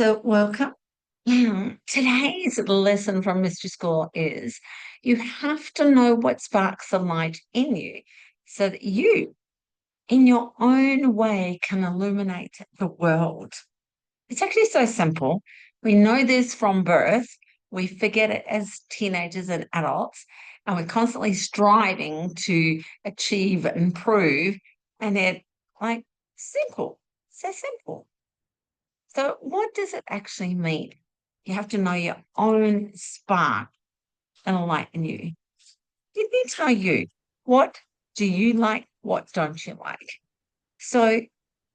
So, welcome. Today's lesson from Mystery School is you have to know what sparks the light in you so that you, in your own way, can illuminate the world. It's actually so simple. We know this from birth. We forget it as teenagers and adults, and we're constantly striving to achieve and improve. And they're like simple, so simple. So, what does it actually mean? You have to know your own spark and a light in you. You need to know you. What do you like? What don't you like? So,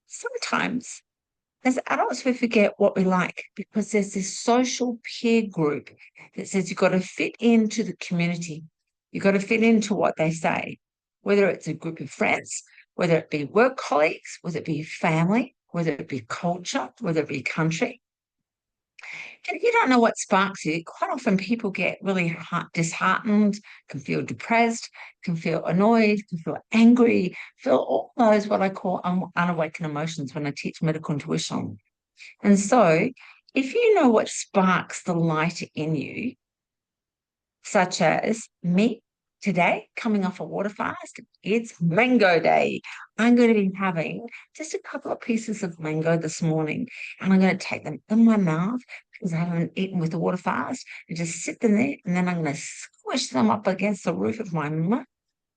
sometimes as adults, we forget what we like because there's this social peer group that says you've got to fit into the community. You've got to fit into what they say, whether it's a group of friends, whether it be work colleagues, whether it be family, whether it be culture, whether it be country. And if you don't know what sparks you, quite often people get really disheartened, can feel depressed, can feel annoyed, can feel angry, feel all those what I call unawakened emotions when I teach medical intuition. And so, if you know what sparks the light in you, such as me today, coming off a water fast, it's mango day. I'm going to be having just a couple of pieces of mango this morning, and I'm going to take them in my mouth because I haven't eaten with the water fast and just sit them there, and then I'm going to squish them up against the roof of my mouth.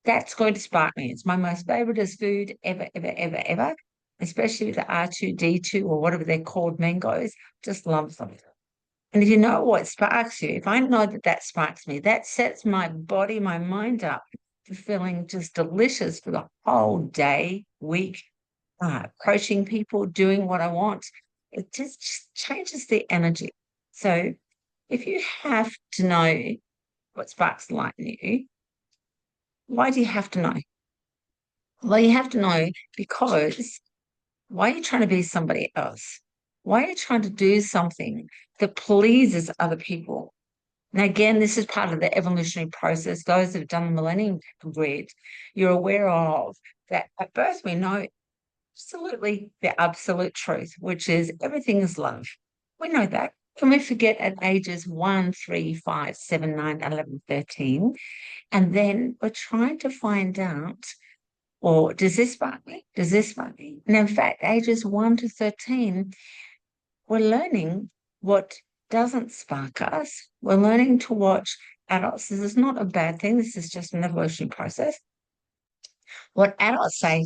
That's going to spark me. It's my most favorite food ever, ever, ever, ever, especially with the R2D2 or whatever they're called, mangoes. Just love them. And if you know what sparks you, if I know that that sparks me, that sets my body, my mind up for feeling just delicious for the whole day, week, approaching people, doing what I want. It just changes the energy. So if you have to know what sparks the light in you, why do you have to know? Well, you have to know because why are you trying to be somebody else? Why are you trying to do something that pleases other people? And again, this is part of the evolutionary process. Those that have done the Millennium Grid, you're aware of that at birth we know absolutely the absolute truth, which is everything is love. We know that. Can we forget at ages 1, 3, 5, 7, 9, 11, 13? And then we're trying to find out, or does this spark me? Does this spark me? And in fact, ages 1 to 13, we're learning what doesn't spark us. We're learning to watch adults. This is not a bad thing. This is just an evolutionary process. What adults say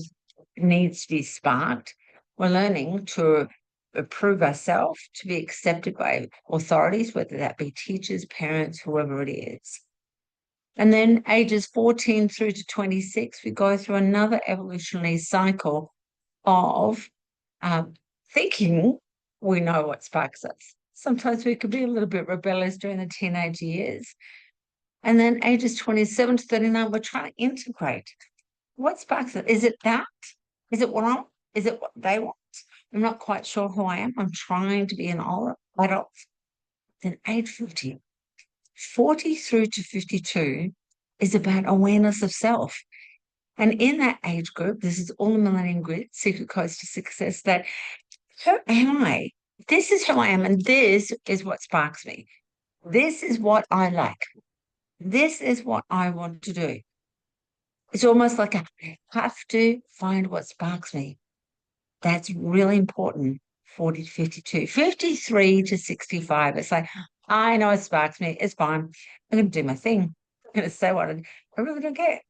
needs to be sparked. We're learning to prove ourselves to be accepted by authorities, whether that be teachers, parents, whoever it is. And then ages 14 through to 26, we go through another evolutionary cycle of thinking we know what sparks us. Sometimes we could be a little bit rebellious during the teenage years. And then ages 27 to 39, we're trying to integrate. What sparks it? Is it that? Is it what I want? Is it what they want? I'm not quite sure who I am. I'm trying to be an older adult. Then age 50, 40 through to 52 is about awareness of self. And in that age group, this is all the Millennium Grid, Secret Codes to Success, that who am I? This is who I am, and this is what sparks me. This is what I like. This is what I want to do. It's almost like I have to find what sparks me. That's really important. 40 to 52, 53 to 65. It's like, I know it sparks me. It's fine. I'm going to do my thing. I'm going to say what I really don't care.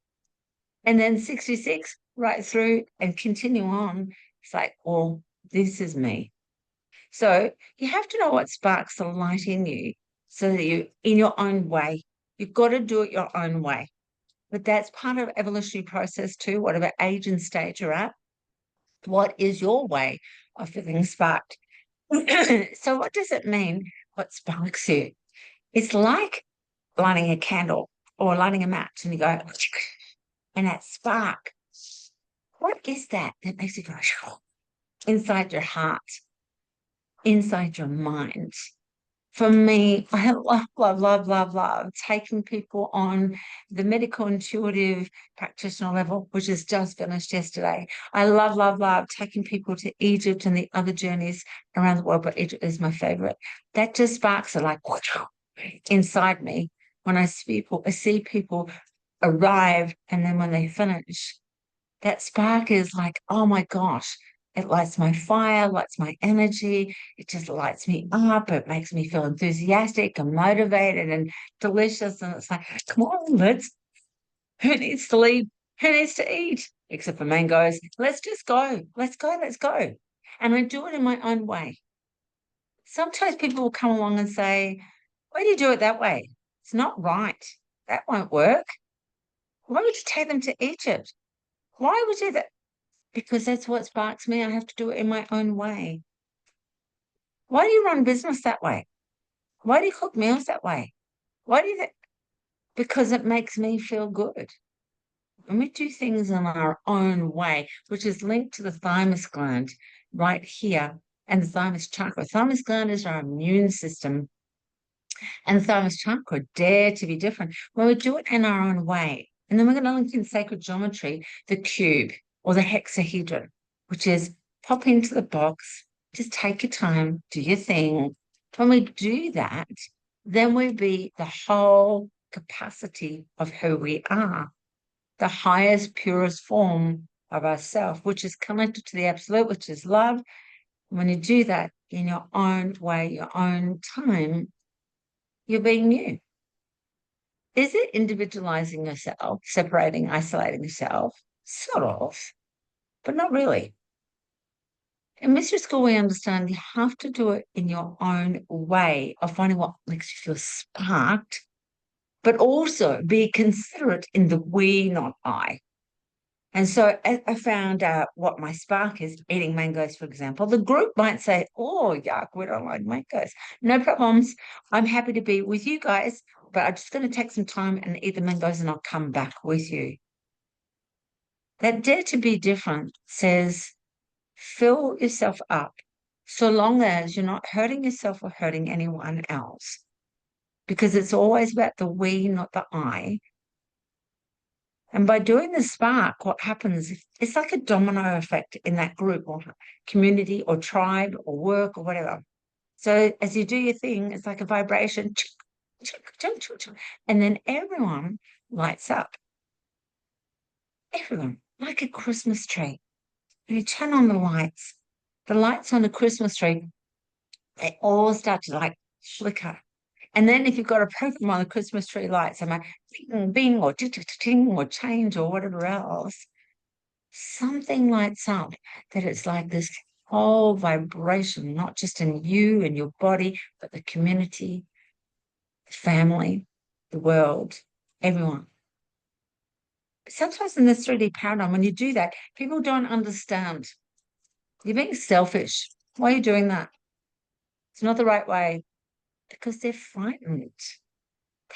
And then 66, right through and continue on. It's like, well, this is me. So you have to know what sparks the light in you so that you, in your own way, you've got to do it your own way. But that's part of evolutionary process too, whatever age and stage you're at. What is your way of feeling sparked? So what does it mean? What sparks you? It's like lighting a candle or lighting a match and you go, and that spark. What is that that makes you go inside your heart, inside your mind? For me, I love, love, love, love, love taking people on the medical intuitive practitioner level, which is just finished yesterday. I love, love, love taking people to Egypt and the other journeys around the world, but Egypt is my favorite. That just sparks are like inside me when I see people arrive, and then when they finish, that spark is like, oh my gosh, it lights my fire, lights my energy. It just lights me up. It makes me feel enthusiastic and motivated and delicious. And it's like, come on, who needs to leave? Who needs to eat? Except for mangoes. Let's just go. Let's go. Let's go. And I do it in my own way. Sometimes people will come along and say, why do you do it that way? It's not right. That won't work. Why would you take them to Egypt? Why would you do that? Because that's what sparks me. I have to do it in my own way. Why do you run business that way? Why do you cook meals that way? Why do you think? Because it makes me feel good. And we do things in our own way, which is linked to the thymus gland right here and the thymus chakra. Thymus gland is our immune system, and the thymus chakra dare to be different when we do it in our own way. And then we're going to link in sacred geometry, the cube or the hexahedron, which is pop into the box, just take your time, do your thing. When we do that, then we be the whole capacity of who we are, the highest, purest form of ourself, which is connected to the absolute, which is love. When you do that in your own way, your own time, you're being you. Is it individualizing yourself, separating, isolating yourself? Sort of, but not really. In mystery school, we understand you have to do it in your own way of finding what makes you feel sparked, but also be considerate in the we, not I. And so I found out what my spark is, eating mangoes, for example. The group might say, oh, yuck, we don't like mangoes. No problems. I'm happy to be with you guys, but I'm just going to take some time and eat the mangoes and I'll come back with you. That dare to be different says, fill yourself up so long as you're not hurting yourself or hurting anyone else, because it's always about the we, not the I. And by doing the spark, what happens, it's like a domino effect in that group or community or tribe or work or whatever. So as you do your thing, it's like a vibration, and then everyone lights up. Everyone, like a Christmas tree. When you turn on the lights on the Christmas tree, they all start to like flicker. And then if you've got a program on the Christmas tree lights, I'm like bing, bing, or ting, or change, or whatever else, something lights up that it's like this whole vibration, not just in you and your body, but the community, the family, the world, everyone. But sometimes in this 3D paradigm, when you do that, people don't understand. You're being selfish. Why are you doing that? It's not the right way, because they're frightened.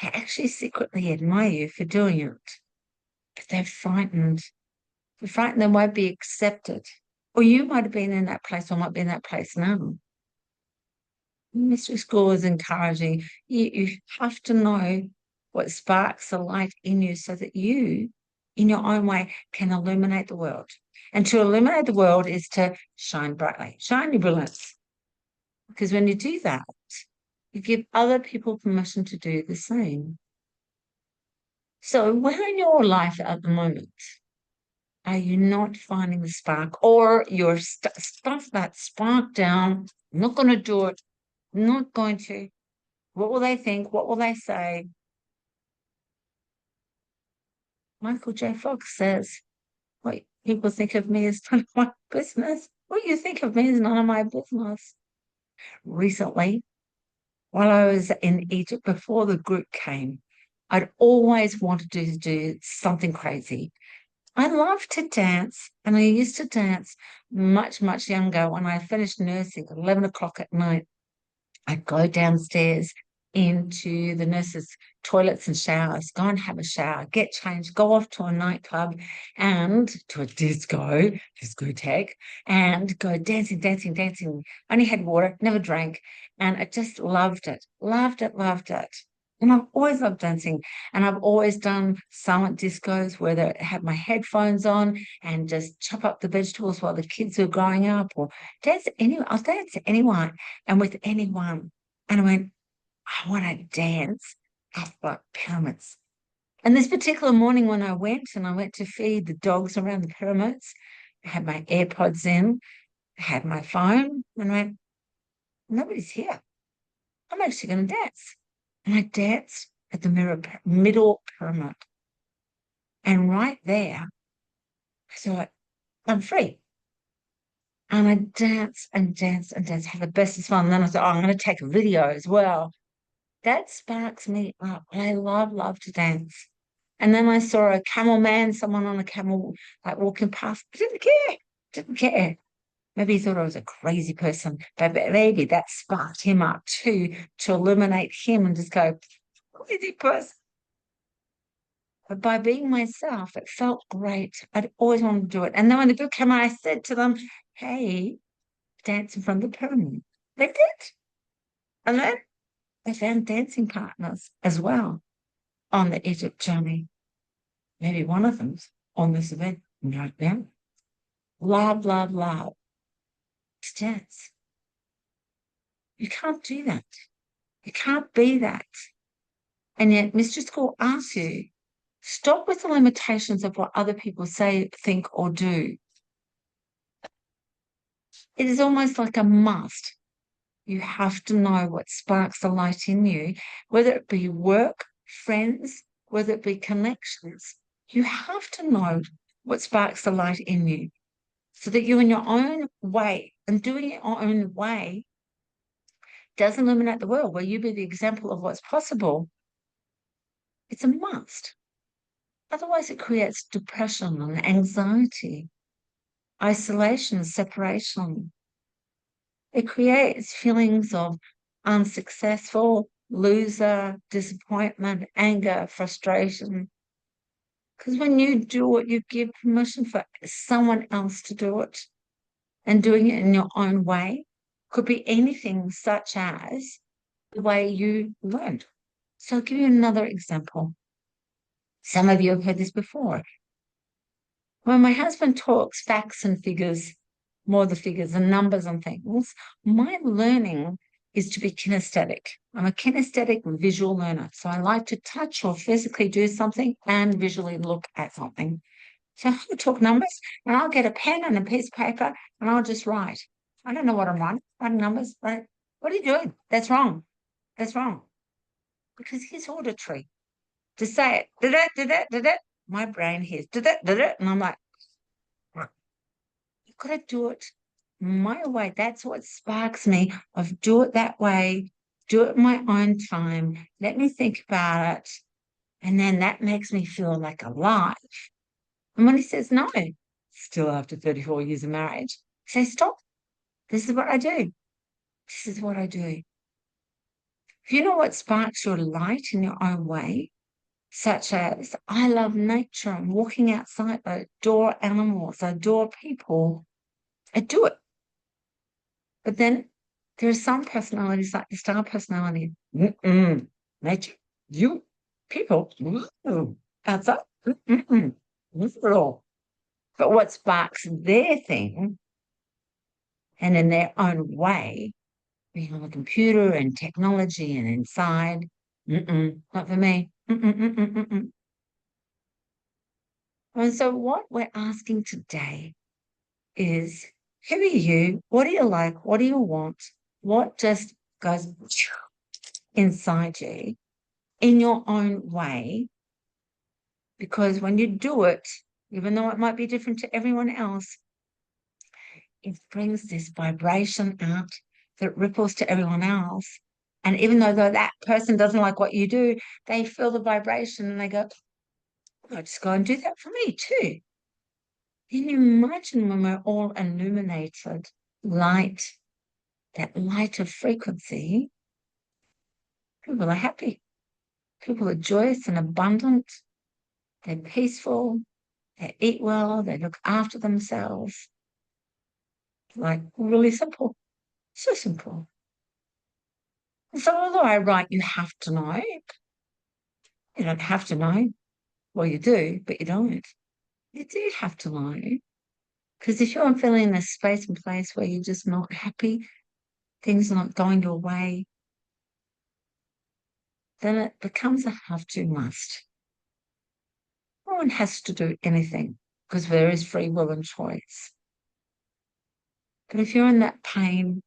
They actually secretly admire you for doing it, but they're frightened. They're frightened they won't be accepted. Or you might have been in that place or might be in that place now. Mystery School is encouraging you have to know what sparks the light in you so that you, in your own way, can illuminate the world. And to illuminate the world is to shine brightly, shine your brilliance. Because when you do that, you give other people permission to do the same. So where in your life at the moment are you not finding the spark, or you're stuff that spark down? I'm not going to do it. I'm not going to. What will they think? What will they say? Michael J. Fox says, what people think of me is none of my business. What you think of me is none of my business. Recently, while I was in Egypt before the group came, I'd always wanted to do something crazy. I love to dance, and I used to dance much, much younger when I finished nursing at 11 o'clock at night. I'd go downstairs into the nurses' toilets and showers, go and have a shower, get changed, go off to a nightclub and to a discotheque, and go dancing, dancing, dancing. Only had water, never drank. And I just loved it, loved it, loved it. And I've always loved dancing. And I've always done silent discos where I have my headphones on and just chop up the vegetables while the kids were growing up, or dance anywhere. I'll dance to anyone and with anyone. And I went, I want to dance at the pyramids. And this particular morning when I went to feed the dogs around the pyramids, I had my AirPods in, I had my phone, and I went, nobody's here. I'm actually going to dance. And I danced at the middle pyramid. And right there, I thought, I'm free. And I danced and danced and danced, had the bestest fun. And then I thought, I'm going to take a video as well. That sparks me up. I love, love to dance. And then I saw a camel man, someone on a camel, like walking past. I didn't care, didn't care. Maybe he thought I was a crazy person, but maybe that sparked him up too, to illuminate him and just go, crazy person. But by being myself, it felt great. I'd always wanted to do it. And then when the book came out, I said to them, hey, dance in front of the pyramid. They did. And then I found dancing partners as well on the Egypt journey. Maybe one of them's on this event right now. Love, love, love. It's dance. You can't do that. You can't be that. And yet, Mr. School asks you, stop with the limitations of what other people say, think, or do. It is almost like a must. You have to know what sparks the light in you, whether it be work, friends, whether it be connections. You have to know what sparks the light in you so that you, in your own way, and doing it your own way, does illuminate the world, where you be the example of what's possible. It's a must. Otherwise, it creates depression and anxiety, isolation, separation. It creates feelings of unsuccessful, loser, disappointment, anger, frustration. Because when you do it, you give permission for someone else to do it, and doing it in your own way could be anything, such as the way you learned. So I'll give you another example. Some of you have heard this before. When my husband talks facts and figures, more the figures and numbers and things, my learning is to be kinesthetic. I'm a kinesthetic visual learner. So I like to touch or physically do something and visually look at something. So I'll talk numbers and I'll get a pen and a piece of paper and I'll just write. I don't know what I'm writing numbers, but what are you doing? That's wrong. That's wrong. Because he's auditory. To say it, did it, did it, did it, my brain hears, did it, and I'm like, you've got to do it my way. That's what sparks me of do it that way, do it my own time, let me think about it. And then that makes me feel like alive. And when he says no, still after 34 years of marriage, I say, stop. This is what I do. This is what I do. If you know what sparks your light in your own way, such as I love nature and walking outside, I adore animals, I adore people, I do it. But then there are some personalities like the star personality. Nature, you, people, outside, but what sparks their thing, and in their own way, being on the computer and technology and inside, not for me. And so what we're asking today is, who are you? What do you like? What do you want? What just goes inside you in your own way? Because when you do it, even though it might be different to everyone else, it brings this vibration out that ripples to everyone else. And even though that person doesn't like what you do, they feel the vibration and they go, I'll just go and do that for me too. Can you imagine when we're all illuminated light, that light of frequency, People are happy. People are joyous and abundant. They're peaceful. They eat well. They look after themselves. Like really simple. So simple. And so although I write, you have to know, you don't have to know. Well, you do, but you don't. You do have to know. Because if you're feeling in a space and place where you're just not happy, things are not going your way, then it becomes a have to must. No one has to do anything because there is free will and choice. But if you're in that pain,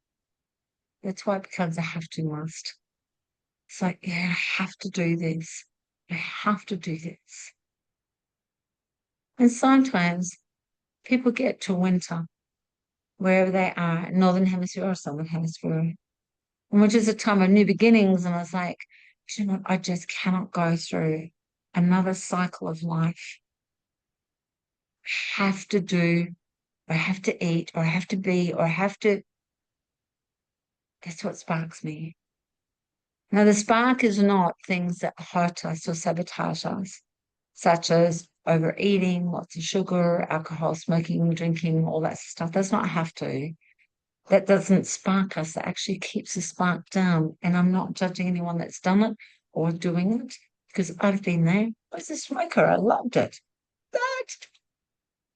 that's why it becomes a have to must. It's like, yeah, I have to do this. I have to do this. And sometimes people get to winter, wherever they are, Northern Hemisphere or Southern Hemisphere, which is a time of new beginnings. And I was like, you know what? I just cannot go through another cycle of life. I have to do, or I have to eat, or I have to be, or I have to. That's what sparks me. Now, the spark is not things that hurt us or sabotage us, such as overeating, lots of sugar, alcohol, smoking, drinking, all that stuff. That's not have to. That doesn't spark us. That actually keeps the spark down. And I'm not judging anyone that's done it or doing it because I've been there. I was a smoker. I loved it. But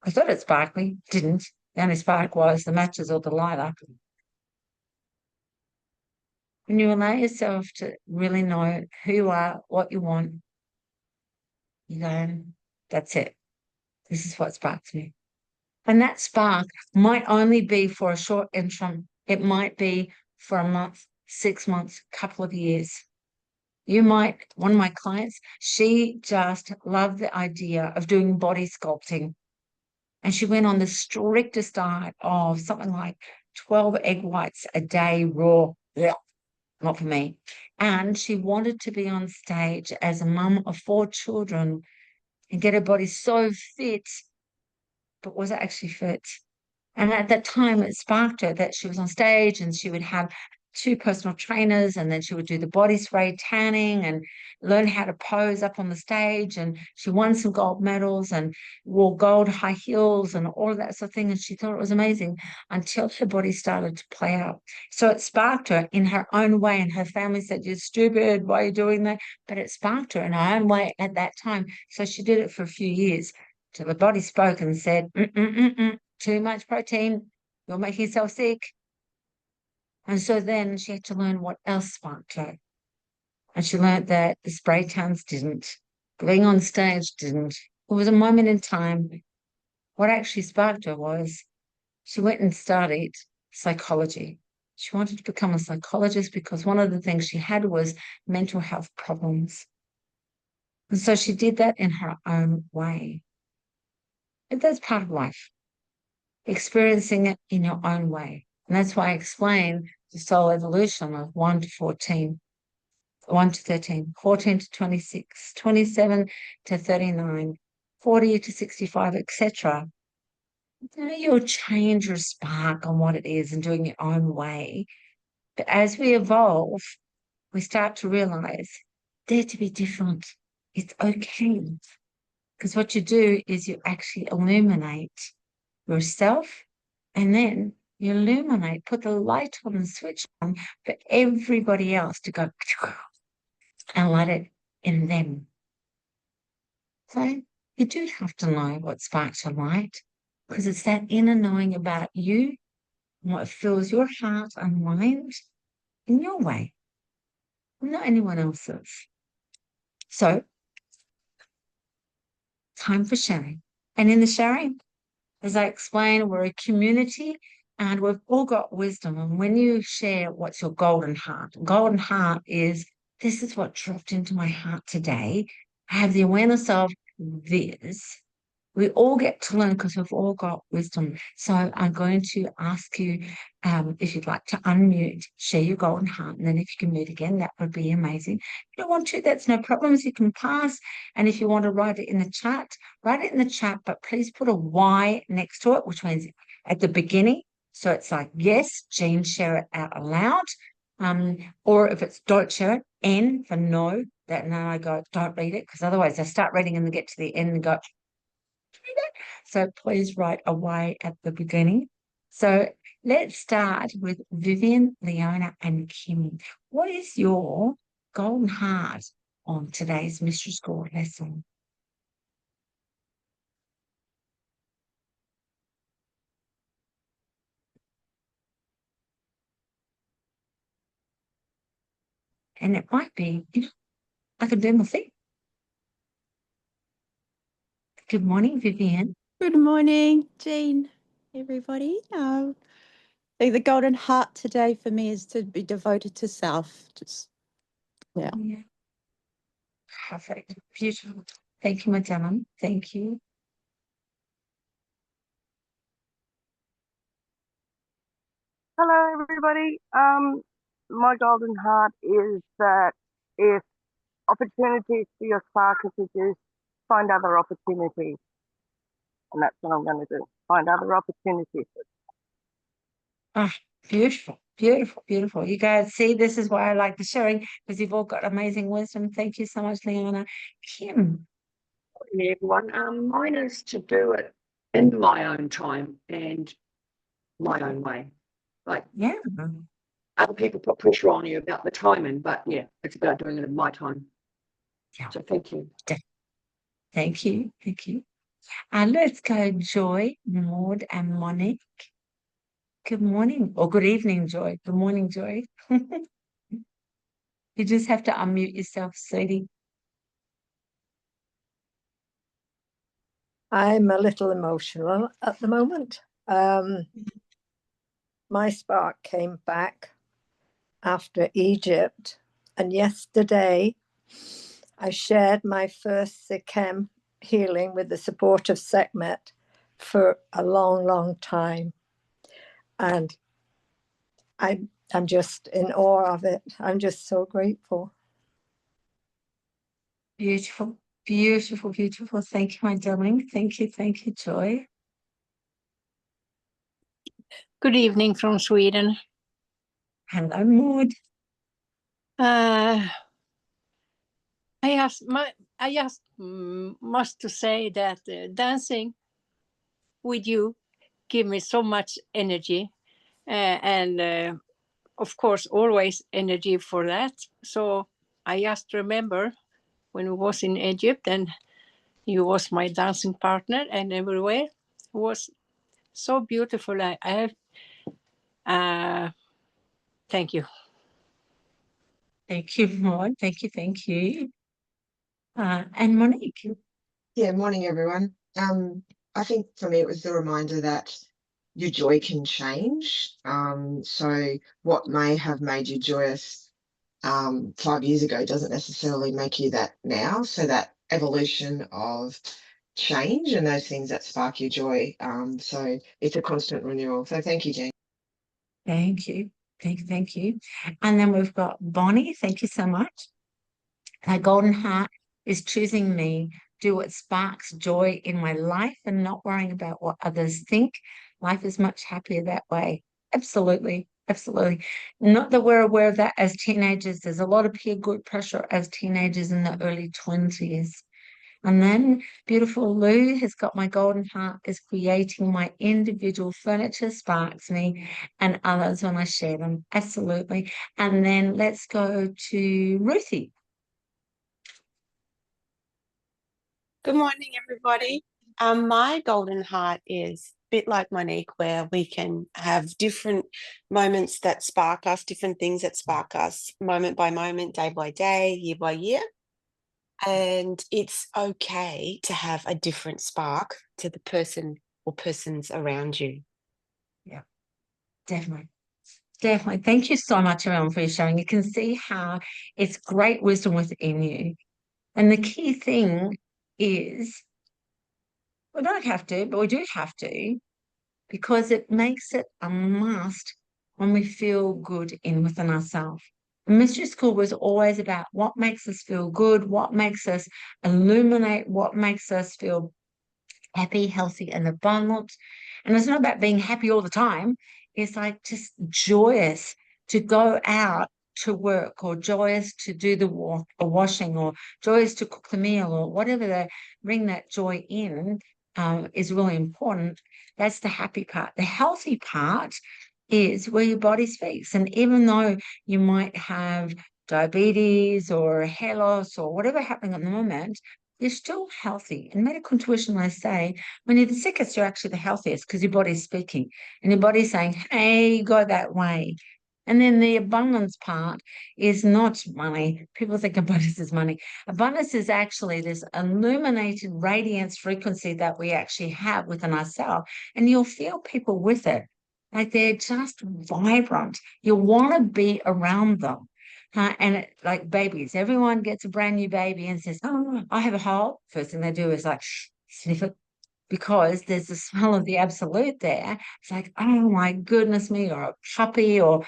I thought it sparkly. Didn't. The only spark was the matches or the lighter. When you allow yourself to really know who you are, what you want, you go, that's it. This is what sparks me. And that spark might only be for a short interim. It might be for a month, 6 months, couple of years. One of my clients, she just loved the idea of doing body sculpting. And she went on the strictest diet of something like 12 egg whites a day raw. Yeah, not for me. And she wanted to be on stage as a mum of 4 children and get her body so fit, but was it actually fit? And at that time, it sparked her that she was on stage and she would have 2 personal trainers, and then she would do the body spray tanning and learn how to pose up on the stage. And she won some gold medals and wore gold high heels and all of that sort of thing. And she thought it was amazing until her body started to play out. So it sparked her in her own way. And her family said, "You're stupid. Why are you doing that?" But it sparked her in her own way at that time. So she did it for a few years till the body spoke and said, too much protein, you'll make yourself sick. And so then she had to learn what else sparked her. And she learned that the spray tans didn't, being on stage didn't. It was a moment in time. What actually sparked her was she went and studied psychology. She wanted to become a psychologist because one of the things she had was mental health problems. And so she did that in her own way. And that's part of life, experiencing it in your own way. And that's why I explain the soul evolution of 1 to 14, 1 to 13, 14 to 26, 27 to 39, 40 to 65, etc. You'll change your spark on what it is and doing your own way. But as we evolve, we start to realize dare to be different. It's okay. Because what you do is you actually illuminate yourself, and then you illuminate, put the light on and switch on for everybody else to go and light it in them. So you do have to know what sparks your light, because it's that inner knowing about you and what fills your heart and mind in your way, not anyone else's. So time for sharing. And in the sharing, as I explained, we're a community and we've all got wisdom. And when you share what's your golden heart is this is what dropped into my heart today. I have the awareness of this. We all get to learn because we've all got wisdom. So I'm going to ask you if you'd like to unmute, share your golden heart, and then if you can mute again, that would be amazing. If you don't want to, that's no problems. You can pass. And if you want to write it in the chat, write it in the chat, but please put a Y next to it, which means at the beginning. So it's like, yes, Jean, share it out aloud. Or if it's don't share it, N for no. That, and then I go, don't read it, because otherwise I start reading and then get to the end and go, read it. So please write away at the beginning. So let's start with Vivian, Leona, and Kim. What is your golden heart on today's Mystery School lesson? And it might be, I could do my thing. Good morning, Vivian. Good morning, Jean, everybody. I think the golden heart today for me is to be devoted to self. Yeah. Perfect. Beautiful. Thank you, Madame. Thank you. Hello, everybody. My golden heart is that if opportunities for your spark are produced, find other opportunities. And that's what I'm going to do. Find other opportunities. Ah, beautiful, beautiful, beautiful. You guys see, this is why I like the sharing, because you've all got amazing wisdom. Thank you so much, Leona. Kim. Hey, everyone. Mine is to do it in my own time and my own way. Like, Yeah. other people put pressure on you about the timing, but yeah, it's about doing it in my time. Yeah. So thank you. Thank you. Thank you. And let's go, Joy, Maud, and Monique. Good morning, or good evening, Joy. Good morning, Joy. You just have to unmute yourself, sweetie. I'm a little emotional at the moment. My spark came back after Egypt, and yesterday I shared my first Sikhem healing with the support of Sekhmet for a long, long time. And I'm just in awe of it. I'm just so grateful. Beautiful, beautiful, beautiful. Thank you, my darling. Thank you, Joy. Good evening from Sweden. Hello, Maud. I just must to say that dancing with you give me so much energy, and of course always energy for that. So I just remember when we was in Egypt and you was my dancing partner, and everywhere it was so beautiful. Thank you. Thank you, Maud. Thank you. And Monique. Yeah, morning, everyone. I think for me, it was the reminder that your joy can change. So what may have made you joyous 5 years ago doesn't necessarily make you that now. So that evolution of change and those things that spark your joy. So it's a constant renewal. So thank you, Jane. Thank you. Thank you. And then we've got Bonnie. Thank you so much. Her golden heart is choosing me, do what sparks joy in my life and not worrying about what others think. Life is much happier that way. Absolutely. Absolutely. Not that we're aware of that as teenagers. There's a lot of peer group pressure as teenagers in the early 20s. And then beautiful Lou has got my golden heart is creating my individual furniture sparks me and others when I share them. Absolutely. And then let's go to Ruthie. Good morning, everybody. My golden heart is a bit like Monique, where we can have different moments that spark us, different things that spark us moment by moment, day by day, year by year. And it's okay to have a different spark to the person or persons around you. Yeah, definitely. Definitely. Thank you so much, everyone, for your sharing. You can see how it's great wisdom within you. And the key thing is we don't have to, but we do have to, because it makes it a must when we feel good in within ourselves. Mystery School was always about what makes us feel good, what makes us illuminate, what makes us feel happy, healthy, and abundant. And it's not about being happy all the time. It's like just joyous to go out to work, or joyous to do the washing, or joyous to cook the meal, or whatever they bring that joy in, is really important. That's the happy part. The healthy part is where your body speaks. And even though you might have diabetes or hair loss or whatever happening at the moment, you're still healthy. In medical intuition, I say, when you're the sickest, you're actually the healthiest because your body's speaking and your body's saying, hey, go that way. And then the abundance part is not money. People think abundance is money. Abundance is actually this illuminated radiance frequency that we actually have within ourselves. And you'll feel people with it. Like they're just vibrant. You want to be around them. And like babies, everyone gets a brand new baby and says, oh, I have a hole. First thing they do is like sniff it, because there's the smell of the absolute there. It's like, oh my goodness me, or a puppy, or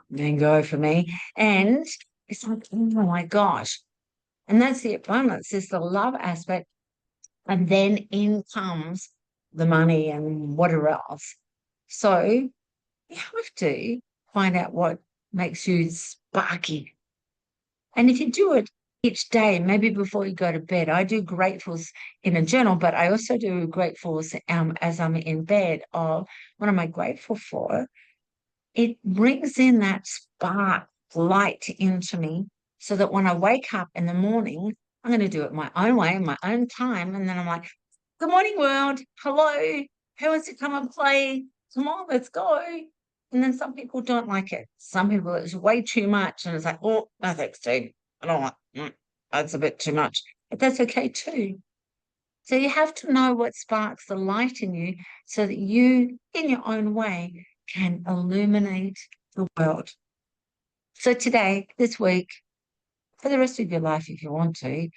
mango for me. And it's like, oh my gosh. And that's the abundance, is the love aspect. And then in comes the money and whatever else. So you have to find out what makes you sparky. And if you do it each day, maybe before you go to bed, I do gratefuls in a journal, but I also do gratefuls as I'm in bed of what am I grateful for. It brings in that spark light into me so that when I wake up in the morning, I'm going to do it my own way, in my own time. And then I'm like, good morning, world. Hello. Who wants to come and play? Come on, let's go. And then some people don't like it. Some people, it's way too much. And it's like, oh, no thanks, dude. I don't want, that's a bit too much. But that's okay too. So you have to know what sparks the light in you so that you, in your own way, can illuminate the world. So today, this week, for the rest of your life, if you want to,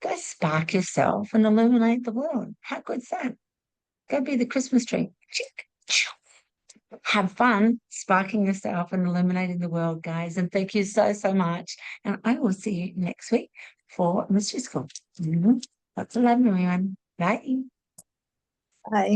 go spark yourself and illuminate the world. How good's that? Go be the Christmas tree. Have fun sparking yourself and illuminating the world, guys. And thank you so, so much. And I will see you next week for Mystery School. Lots of love, everyone. Bye. Bye.